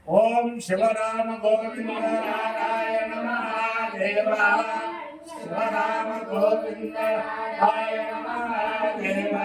ఓం శివరామ గోవింద నారాయణ మహాదేవ శివరామ గోవింద నారాయణ మహాదేవ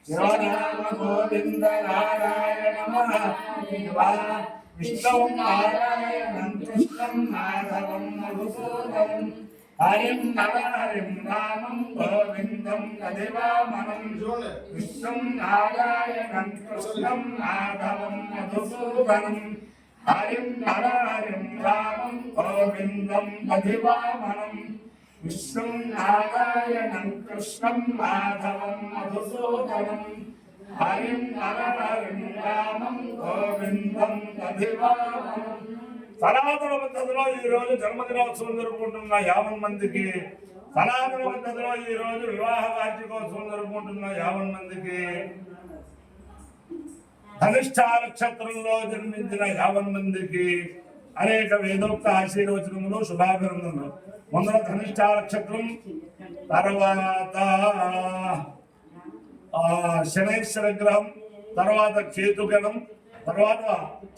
శివరామ గోవింద నారాయణ మహాదేవ విష్ణు నారాయణం కృష్ణం మాధవం మధుసూదనం హరిం నరహరిం రామం గోవిందం కదివామనం విష్ణుం నారాయణం కృష్ణం మాధవం మధుసూదనం హరిం నరహరిం రామం గోవిందం కదివామనం విష్ణుం నారాయణం కృష్ణం మాధవం మధుసూదనం హరిం నరహరిం రామం గోవిందం కదివామనం. సనాతన పద్ధతిలో ఈ రోజు జన్మదినోత్సవం జరుపుకుంటున్న 50 మందికి, సనాతన పద్ధతిలో ఈ రోజు వివాహ వార్షికోత్సవం జరుపుకుంటున్న 50 మందికి, ధనిష్ఠ నక్షత్రంలో జన్మించిన 50 మందికి అనేక వేదోక్త ఆశీర్వచనములు, శుభాభినందనలు. ముందర ధనిష్ఠ నక్షత్రం, తర్వాత శనైశ్వర గ్రహం, తర్వాత కేతుగణం, తర్వాత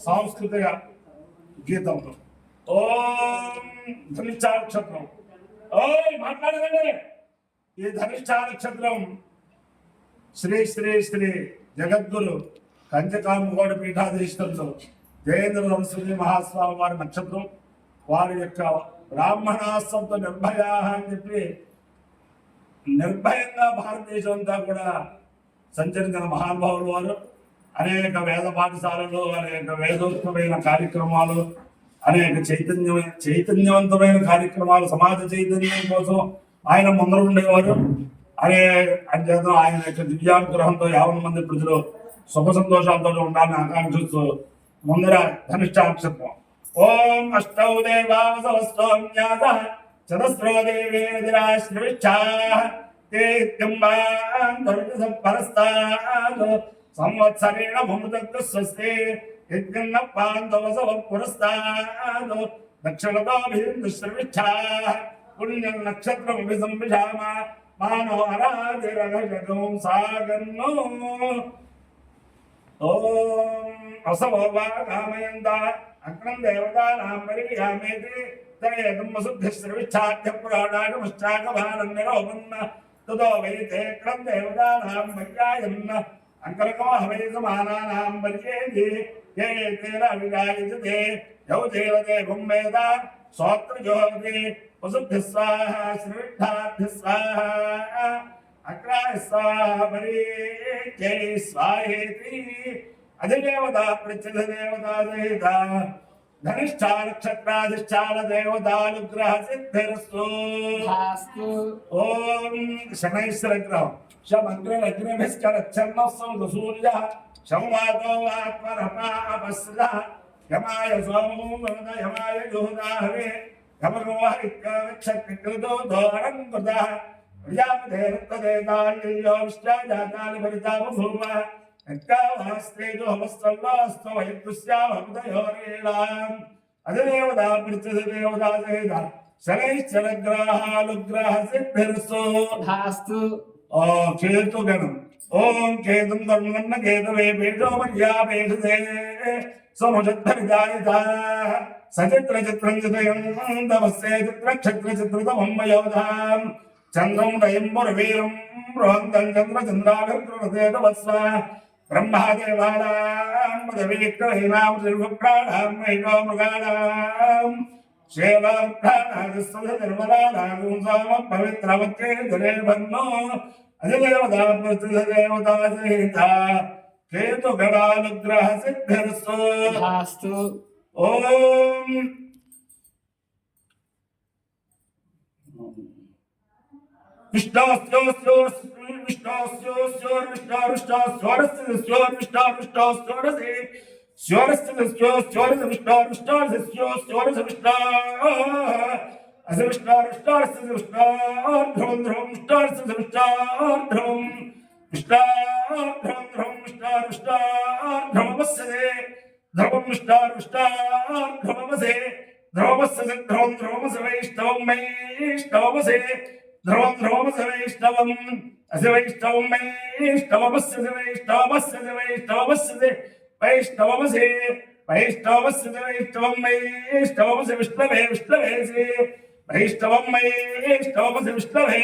సాంస్కృతిక గీతం. ఓం ధనిష్ఠా నక్షత్రం. మాట్లాడదండి. ఈ ధనిష్ఠా నక్షత్రం శ్రీ శ్రీ శ్రీ జగద్గురు కంచకామగౌడ పీఠాధీశ్వరులు జయేంద్ర సరస్వతి మహాస్వామి వారి నక్షత్రం. వారి యొక్క బ్రాహ్మణాస్తంతో నిర్భయా అని చెప్పి నిర్భయంగా భారతదేశం అంతా కూడా సంచరించిన మహానుభావులు వారు. అనేక వేద పాఠశాలలు, అనేక వేదోత్తమైన కార్యక్రమాలు, అనేక చైతన్యవంతమైన కార్యక్రమాలు, సమాజ చైతన్యం కోసం ఆయన ముందర ఉండేవారు. అంచేత ఆయన యొక్క దివ్యానుగ్రహంతో 50 మంది ప్రజలు సుఖ సంతోషాలతో ఉండాలని ఆకాంక్షిస్తూ ముందర ధనిష్ఠా నక్షత్రం. ఓం అష్టౌ దేవాసవస్తోమ్యాస చతస్రో దేవేంద్రాశ్రవిచ్ఛాః తే పరస్తాద్ సంవత్సరేణ మమృతత్వ స్వస్తి యజ్ఞన్న పాంతవసవ పురస్తాద్ దక్షిణతోభిర్దుశ్రవిచ్ఛాః పుణ్యం నక్షత్రం విసంభిషామ మానో అరాధిరగం సాగన్నో. ఓం అసవో వా కామయంత అగ్నం దేవతానాం పరియామేతి తయేదం వసుద్ధిశ్రవిచ్ఛాద్య పురాణాగమశ్చాగభానం నిరోపన్న తదో వైతే క్రం దేవతానాం పర్యాయన్న అంకలకో హవై సమానానాం పర్యేది ఏ తేన విరాజితే యౌ తేరతే గుంవేద సోత్రజోతి వసుద్ధిః స్వాహా శ్రీవిద్ధాద్భిః స్వాహా అగ్రాయ స్వాహా పర్యేత్యై స్వాహేతి. అధిదేవతా ప్రత్యధిదేవతా సహిత ధనిష్ఠా నక్షత్రాధిష్టాన దేవతానుగ్రహ సిద్ధిరస్తు. ఓం శనైశ్వర గ్రహం శమగ్రగ్రభిశ్చరచ్చర్మస్సం సూర్య శంవాతో ఆత్మరపాపస్ర యమాయ సోమో వరద యమాయ యోదాహవే యమరోహిత్యక్షక్ృతో దోరం కృత ప్రజాపతేరుత్తదేతాల్యో విష్టాజాతాని పరితాపభూవ యత్కావాస్తేజోమస్తల్లాస్తో వయత్తుస్యామృతయోరేణాం. అధిదేవతా ప్రత్యధిదేవతా సహిత శనైశ్చరగ్రహానుగ్రహ సిద్ధిరస్తు. కేతుగణం. ఓం కేతుం కర్మన్న కేతవే పేటో మర్యాపేషతే సముషద్ధరిజాయిత సచిత్ర చిత్రం చితయం తమస్సే చిత్రక్షత్ర చిత్రతమం వయోధాం చంద్రం రయంబురవీరం బృహంతం చంద్రచంద్రాభిర్గృహతే తమస్వ బ్రహ్మాదేవానాం పదవీక్రహీనాం శిల్వప్రాణాం వైనో మృగాణాం శేవార్థానాదిర్మలానాం సామ పవిత్రవత్రే ధనేర్భన్నో. అధిదేవతా ప్రతిదేవతా సహిత కేతుగణానుగ్రహ సిద్ధిరస్తు. ఓం ధ్రువం ధ్రువమసి వైష్ణవం అసి వైష్ణవం వైష్ణవమస్య వైష్ణవమస్య వైష్ణవమస్య వైష్ణవమసి वैष्णवस्य वैष्णवं वैष्णवस्य विष्णवे विष्णवे श्री वैष्णवं वैष्णवस्य विष्णवे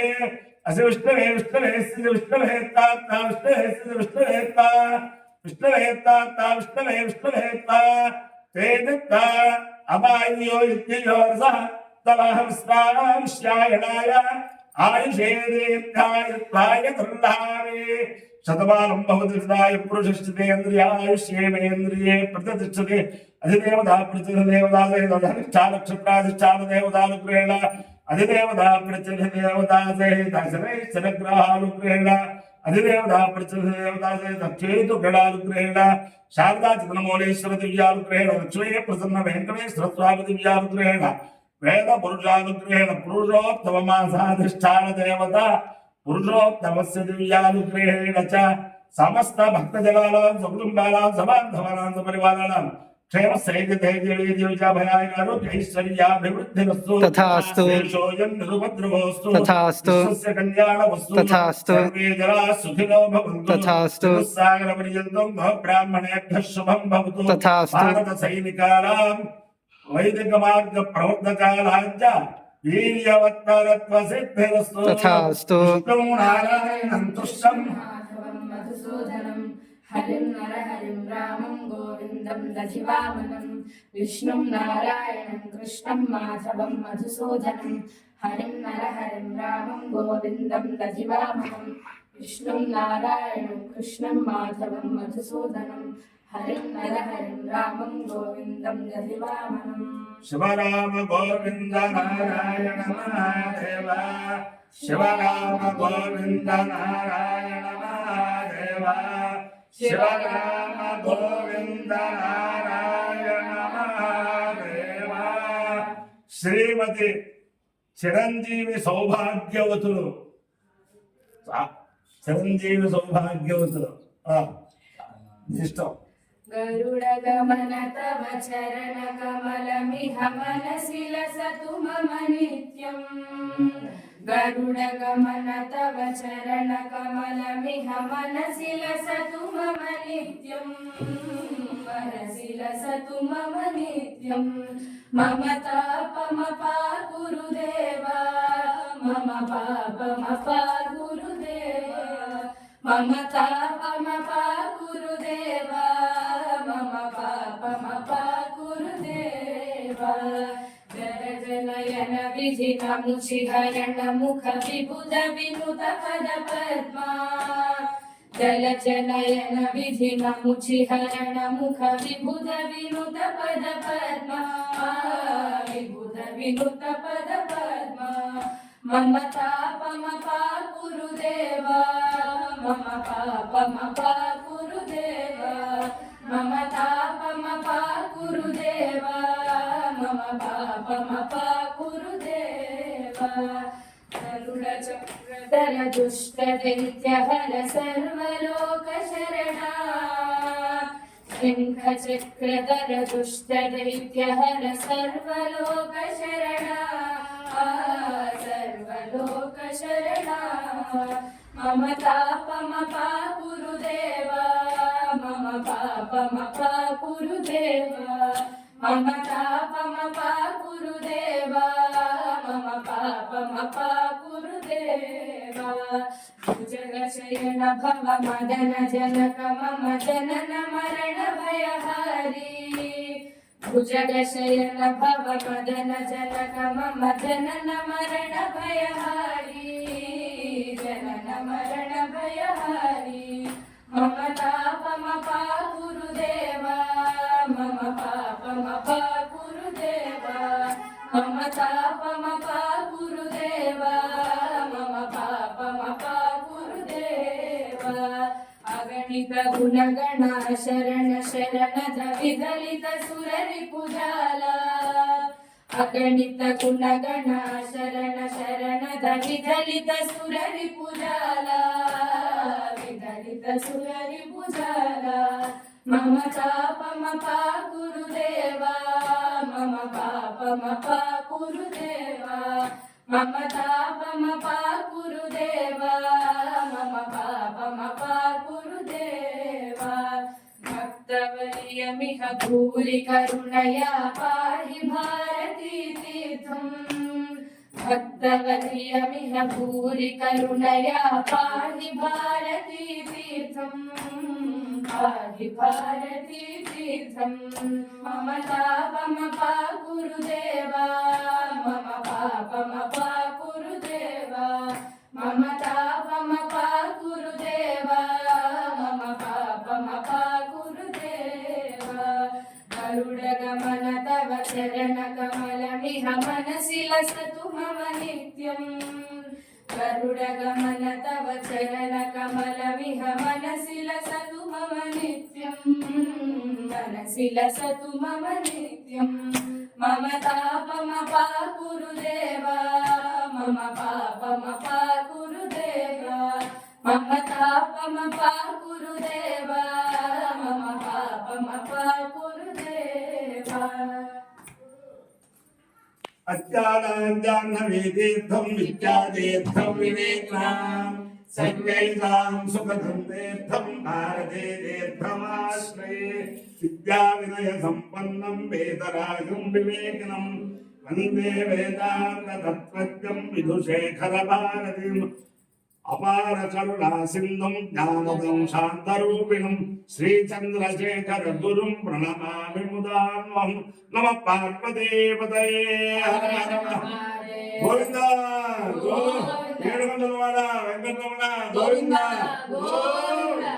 अस्य विष्णवे विष्णवे विष्णवे ता विष्णवे विष्णवे ता विष्णवे ता विष्णवे विष्णवे ता तेजत्ता अपायो इत्ययोर्सः तवहं स्वांश्यायणाय आयुषे दीर्घायुत्वाय दुर्लाभे शतमानं भवति सदाय पुरुषश्चितेन्द्रियायुष्येवेन्द्रिये प्रतिष्ठते अधिदेवता प्रतिदेवता नक्षत्राधिष्ठानदेवतानुग्रहेण अधिदेवता प्रतिदेवता शनग्रहानुग्रहेण अधिदेवता प्रतिदेवता केतुगणानुग्रहेण शारदा चितनमौलेश्वर दिव्यानुग्रहेण लक्ष्मी प्रसन्न वेंकटेश्वर स्वामी दिव्यानुग्रहेण वेद पुरुषानुग्रहेण पुरुषोत्तममासाधिष्ठान देवता पुरुषोत्तमस्य दिव्यानुग्रहेण च समस्त भक्तजनानां सकुटुम्बानां सबान्धवानां सपरिवाराणां क्षेमस्थैर्यधैर्यविजयाभयारोग्यैश्वर्याभिवृद्धिरस्तु तथास्तु शेषोऽयं निरुपद्रवोऽस्तु तथास्तु विश्वस्य कल्याणमस्तु तथास्तु सर्वे जनाः सुखिनो भवन्तु तथास्तु सागरपर्यन्तं ब्राह्मणेभ्यः शुभं भवतु तथास्तु भारतसैनिकानां वैदिकमार्गप्रवर्तकानाञ्च वीर्यवत्तरत्वसिद्धिरस्तु तथास्तु विष्णुं नारायणं तुष्यं मधुसूदनं हरिं नरहरिं रामं गोविन्दं दधिवामनं विष्णुं नारायणं कृष्णं माधवं मधुसूदनं हरिं नरहरिं रामं गोविन्दं दधिवामनं विष्णुं नारायणं कृष्णं माधवं मधुसूदनं हरिं नरहरिं रामं गोविन्दं दधिवामनं शिवराम गोविन्द नारायण महादेव शिवराम गोविन्द नारायण महादेव शिवराम गोविन्द नारायण महादेव श्रीमती चिरंजीवी सौभाग्यवतुलु चिरंजीवी सौभाग्यवतुलु इष्टं गरुडगमन तव चरण कमलमिह मनसि लसतु मम नित्यम् गरुडगमन तव चरण कमलमिह मनसि लसतु मम नित्यम् मनसि लसतु मम नित्यम् मम तापमपा गुरुदेवा मम पापमपा गुरुदेवा मम तापमपा गुरुदेवा मम पापमपा गुरुदेवा जय जनयन विधिनमुचिहरण मुख विबुध विनुत पद पद्मा जल जनयन विधिनमुचिहरण मुख विबुध विनुत पद पद्मा विबुध विनुत पद पद्मा मम तापमपा गुरुदेवा मम पापमपा गुरुदेवा मम तापमपा गुरुदेवा मम पापमपा गुरुदेवा गरुडचक्रधर दुष्टदैत्यहर सर्वलोकशरणा शङ्खचक्रधर दुष्टदैत्यहर सर्वलोकशरणा सर्वलोकशरणा मम तापमपा गुरुदेवा मम पापमपा गुरुदेवा मम तापमपा गुरुदेवा मम पापमपा गुरुदेवा भुजगशयन भव मदन जनक मम जनन मरण भयहारी भुजगशयन भव मदन जनक मम जनन मरण भयहारी जनन मरण भयहारी मम तापमपा गुरुदेवा मम पापमपा गुरुदेवा मम तापमपा गुरुदेवा मम पापमपा गुरुदेवा अगणित गुणगण शरण शरण विदलित सुररिपुजाला अगणित गुणगण शरण शरण विदलित सुररिपुजाला विदलित सुररिपुजाला मम तापमपा गुरुदेवा मम पापमपा गुरुदेवा मम तापमपा गुरुदेवा मम पापमपा गुरुदेवा भक्त भक्तवर्यमिह भूरि करुणया पाहि भारती तीर्थम् भक्तवर्यमिह भूरि करुणया पाहि भारती तीर्थम् पाहि भारती तीर्थम् मम तापमपा गुरुदेवा मम पापमपा गुरुदेवा मम तापमपा गुरुदेवा मम पापमपा गुरुदेवा गरुडगमन तव चरणकमलमिह मनसि लसतु मम नित्यम् गरुडगमन तव चरणकमलमिह मनसि लसतु मम नित्यम् मनसि लसतु मम नित्यम् मम तापमपा गुरुदेवा मम पापमपा गुरुदेवा मम तापमपा गुरुदेवा मम पापमपा गुरुदेवा अत्यानाञ्जाह्नवीतीर्थं विद्यातीर्थं विवेकाम् सर्वैषां सुखदं तीर्थं भारते तीर्थमाश्रये विद्याविनयसम्पन्नं वेदराजं विवेकिनं वन्दे वेदान्ततत्त्वज्ञं विधुशेखरभारतीम् अपार करुणा सिन्धुं ज्ञानदं शान्तरूपिणं श्रीचन्द्रशेखर गुरुं प्रणमामि मुदान्वहं नमः पार्वतीपतये हर हर गोविन्द गोविन्द वेंकटरमण गोविन्द गोविन्द